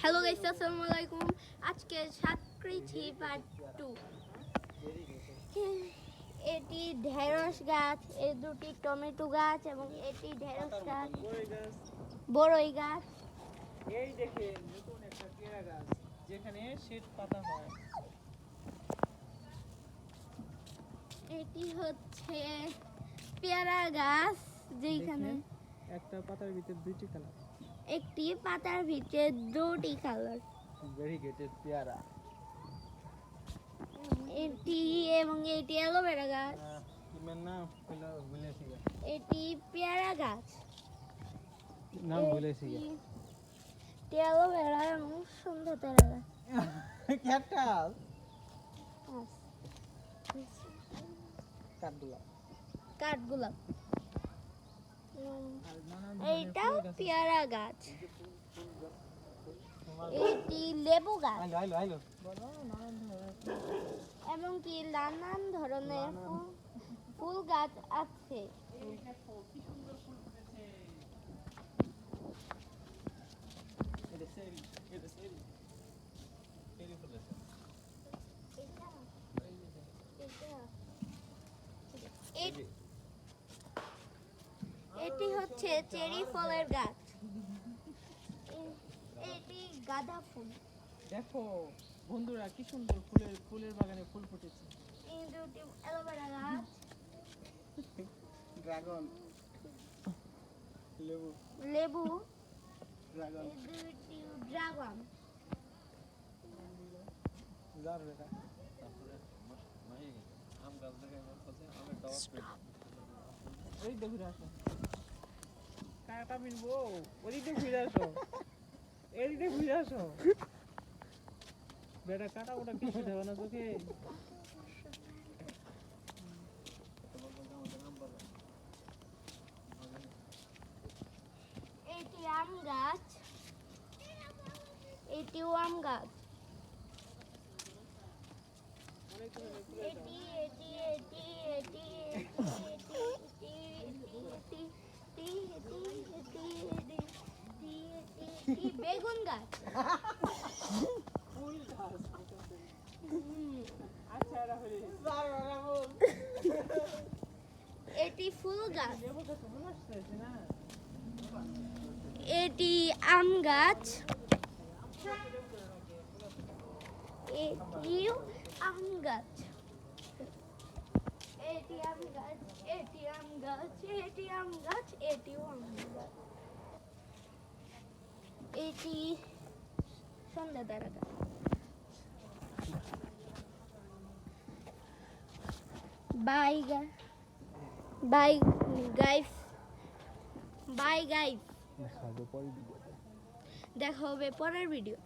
Hello guys, আসসালামু আলাইকুম। আজকে সাতকৃষি পার্ট 2। এটি ঢেঁড়স গাছ, এই দুটি টমেটো গাছ এবং এটি ঢেঁড়স গাছ, বড়ই গাছ। এই দেখেন নতুন একটা পেয়ারা গাছ যেখানে শীত পাতা হয়। এটি হচ্ছে পেয়ারা গাছ, যেখানে একটা পাতার ভিতর দুইটি কালার, একটি পাতার ভিতরে দুটি কালার। ভেরিগেটেড পেয়ারা। এটি এবং এটি অ্যালোভেরা গাছ। ইমের নাম ভুলেছি, এটি পেয়ারা গাছ, নাম ভুলেছি। এটি অ্যালোভেরা এবং সুন্দর পেয়ারা গাছ। ক্যাকটাস, কাঠগোলাপ, কাঠগোলাপ। এইটা পেয়ারা গাছ। এটি লেবু গাছ এবং কি নানান ধরনের ফুল গাছ আছে। এটি হচ্ছে চেরি ফলের গাছ। এটি গাঁদা ফুল। দেখো বন্ধুরা কি সুন্দর ফুলের বাগানে ফুল ফুটেছে। এই দুটি অ্যালোভেরা গাছ, ড্রাগন, লেবু, ড্রাগন, এই দুটি ড্রাগন। ওই দেখে আসো, কাটা মিলবো, ওদিকে ঘুরে আসো, এদিকে ঘুরে আসো। বেটা কাটা ওটা কিছু দেবে না তোকে। এটি আম গাছ, এটিও আম গাছ। এটি এটি এটি এটি এটি বেগুন গাছ। এটি ফুল গাছ। এটি আম গাছ, এটিও আম গাছ। এটি আম গাছ, এটি আম গাছ, এটি আম গাছ, এটিও আম গাছ। এটি সন্ধ্যাতারা গাছ। বাই গাইস, দেখা হবে পরের ভিডিও।